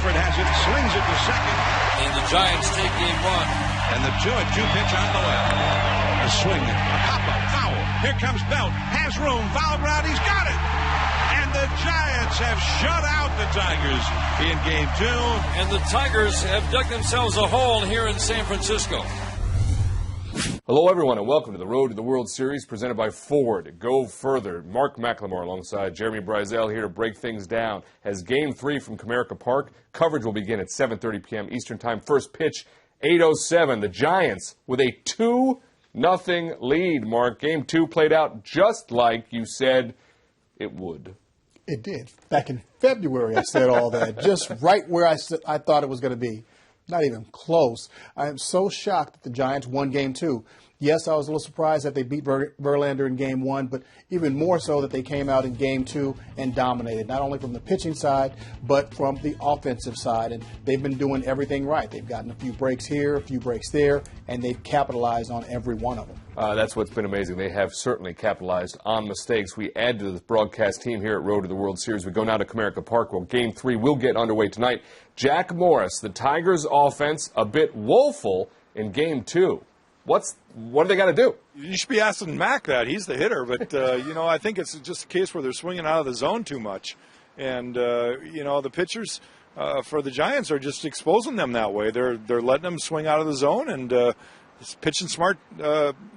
Alford has it, slings it to second. And the Giants take game one. And the 2-2 pitch on the left. A swing, a pop-up, foul. Here comes Belt, has room, foul ground, he's got it. And the Giants have shut out the Tigers in game two. And the Tigers have dug themselves a hole here in San Francisco. Hello, everyone, and welcome to the Road to the World Series presented by Ford. Go further. Mark McLemore alongside Jeremy Brisiel here to break things down. As Game 3 from Comerica Park, coverage will begin at 7:30 p.m. Eastern Time. First pitch, 8:07. The Giants with a 2-0 lead, Mark. Game 2 played out just like you said it would. It did. Back in February, I said all that, just right where I thought it was going to be. Not even close. I am so shocked that the Giants won Game 2. Yes, I was a little surprised that they beat Verlander in Game 1, but even more so that they came out in Game 2 and dominated, not only from the pitching side, but from the offensive side. And they've been doing everything right. They've gotten a few breaks here, a few breaks there, and they've capitalized on every one of them. That's what's been amazing. They have certainly capitalized on mistakes. We add to the broadcast team here at Road to the World Series. We go now to Comerica Park. Well, Game 3 will get underway tonight. Jack Morris, the Tigers' offense, a bit woeful in Game 2. What do they got to do? You should be asking Mac that. He's the hitter. But, I think it's just a case where they're swinging out of the zone too much. And, the pitchers for the Giants are just exposing them that way. They're letting them swing out of the zone and pitching smart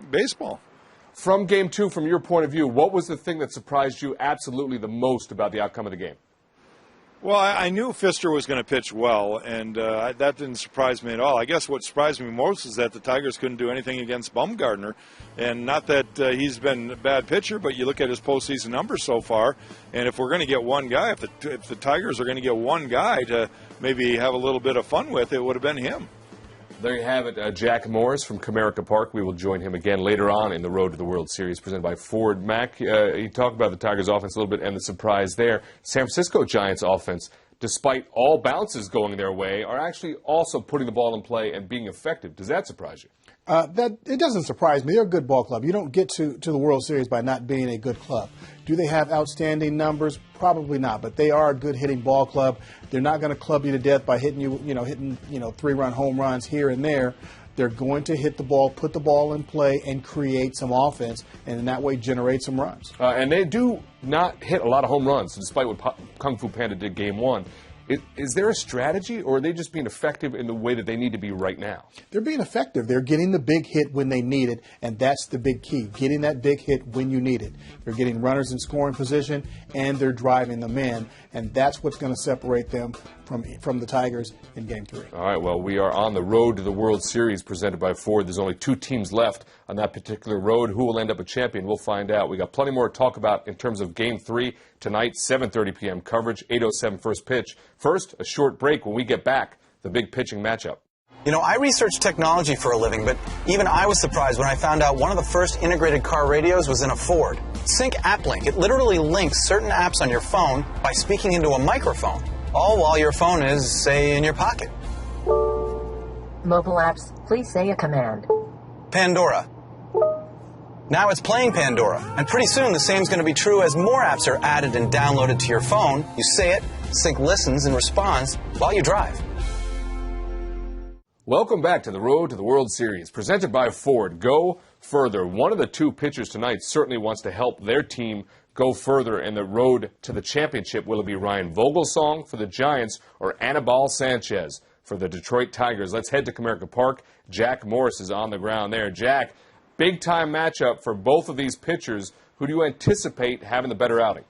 baseball. From Game 2, from your point of view, what was the thing that surprised you absolutely the most about the outcome of the game? Well, I knew Pfister was going to pitch well, and that didn't surprise me at all. I guess what surprised me most is that the Tigers couldn't do anything against Bumgarner, and not that he's been a bad pitcher, but you look at his postseason numbers so far, and if we're going to get one guy, if the Tigers are going to get one guy to maybe have a little bit of fun with, it would have been him. There you have it, Jack Morris from Comerica Park. We will join him again later on in the Road to the World Series presented by Ford. Mac, you talked about the Tigers' offense a little bit and the surprise there. San Francisco Giants' offense, despite all bounces going their way, are actually also putting the ball in play and being effective. Does that surprise you? It doesn't surprise me. They're a good ball club. You don't get to the World Series by not being a good club. Do they have outstanding numbers? Probably not, but they are a good hitting ball club. They're not going to club you to death by hitting 3-run home runs here and there. They're going to hit the ball, put the ball in play, and create some offense, and in that way generate some runs. And they do not hit a lot of home runs, despite what Kung Fu Panda did Game 1. Is there a strategy, or are they just being effective in the way that they need to be right now? They're being effective. They're getting the big hit when they need it, and that's the big key, getting that big hit when you need it. They're getting runners in scoring position, and they're driving them in, and that's what's going to separate them from the Tigers in Game 3. All right, well, we are on the Road to the World Series presented by Ford. There's only 2 teams left on that particular road. Who will end up a champion? We'll find out. We got plenty more to talk about in terms of Game 3 tonight, 7:30 p.m. coverage, 8:07 first pitch. First, a short break. When we get back, the big pitching matchup. You know, I research technology for a living, but even I was surprised when I found out one of the first integrated car radios was in a Ford. Sync AppLink. It literally links certain apps on your phone by speaking into a microphone, all while your phone is, say, in your pocket. Mobile apps, please say a command. Pandora. Now it's playing Pandora, and pretty soon the same's going to be true as more apps are added and downloaded to your phone. You say it, Sync listens and responds while you drive. Welcome back to the Road to the World Series, presented by Ford. Go further. One of the 2 pitchers tonight certainly wants to help their team go further in the road to the championship. Will it be Ryan Vogelsong for the Giants or Anibal Sanchez for the Detroit Tigers? Let's head to Comerica Park. Jack Morris is on the ground there. Jack, big-time matchup for both of these pitchers. Who do you anticipate having the better outing?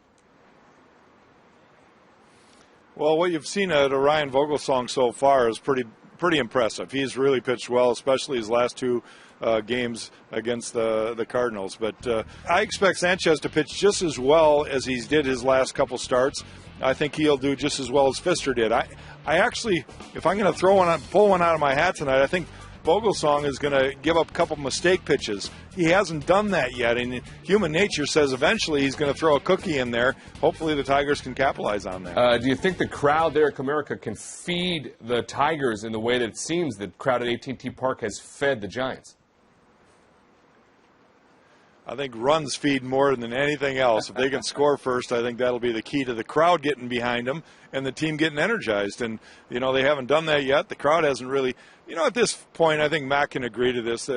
Well, what you've seen at Ryan Vogelsong so far is pretty impressive. He's really pitched well, especially his last 2 games against the Cardinals. But I expect Sanchez to pitch just as well as he did his last couple starts. I think he'll do just as well as Pfister did. I actually, if I'm going to pull one out of my hat tonight, I think Vogelsong is going to give up a couple mistake pitches. He hasn't done that yet, and human nature says eventually he's going to throw a cookie in there. Hopefully the Tigers can capitalize on that. Do you think the crowd there at Comerica can feed the Tigers in the way that it seems the crowd at AT&T Park has fed the Giants? I think runs feed more than anything else. If they can score first, I think that'll be the key to the crowd getting behind them and the team getting energized. And, they haven't done that yet. The crowd hasn't really, at this point, I think Matt can agree to this.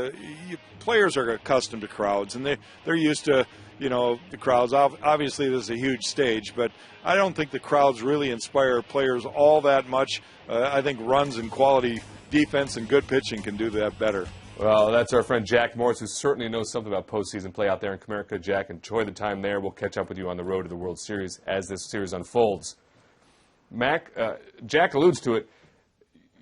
Players are accustomed to crowds, and they're used to, the crowds. Obviously, this is a huge stage, but I don't think the crowds really inspire players all that much. I think runs and quality defense and good pitching can do that better. Well, that's our friend Jack Morris, who certainly knows something about postseason play out there in Comerica. Jack, enjoy the time there. We'll catch up with you on the road to the World Series as this series unfolds. Jack alludes to it.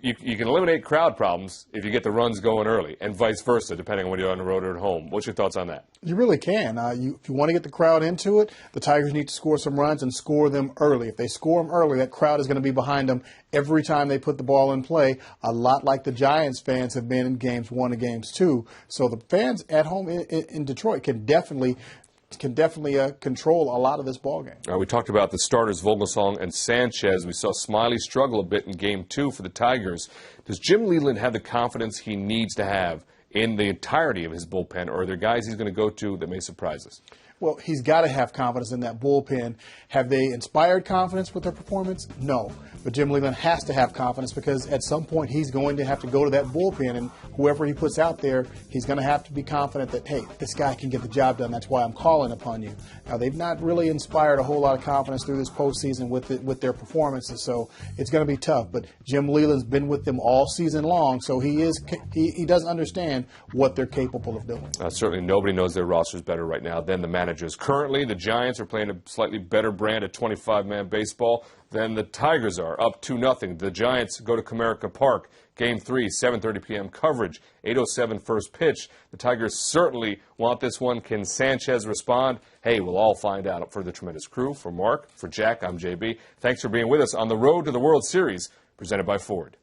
You can eliminate crowd problems if you get the runs going early, and vice versa, depending on whether you're on the road or at home. What's your thoughts on that? You really can. If you want to get the crowd into it, the Tigers need to score some runs and score them early. If they score them early, that crowd is going to be behind them every time they put the ball in play, a lot like the Giants fans have been in Games 1 and Games 2. So the fans at home in Detroit can definitely control a lot of this ball game. We talked about the starters Vogelsong and Sanchez. We saw Smiley struggle a bit in Game 2 for the Tigers. Does Jim Leland have the confidence he needs to have in the entirety of his bullpen, or are there guys he's going to go to that may surprise us? Well, he's got to have confidence in that bullpen. Have they inspired confidence with their performance? No. But Jim Leland has to have confidence because at some point he's going to have to go to that bullpen, and whoever he puts out there, he's going to have to be confident that, hey, this guy can get the job done. That's why I'm calling upon you. Now, they've not really inspired a whole lot of confidence through this postseason with their performances, so it's going to be tough. But Jim Leland's been with them all season long, so he does understand what they're capable of doing. Certainly nobody knows their rosters better right now than the managers. Currently, the Giants are playing a slightly better brand of 25-man baseball than the Tigers are, up 2-0. The Giants go to Comerica Park. Game 3, 7:30 p.m. coverage, 8:07 first pitch. The Tigers certainly want this one. Can Sanchez respond? Hey, we'll all find out. For the tremendous crew, for Mark, for Jack, I'm JB. Thanks for being with us on the road to the World Series, presented by Ford.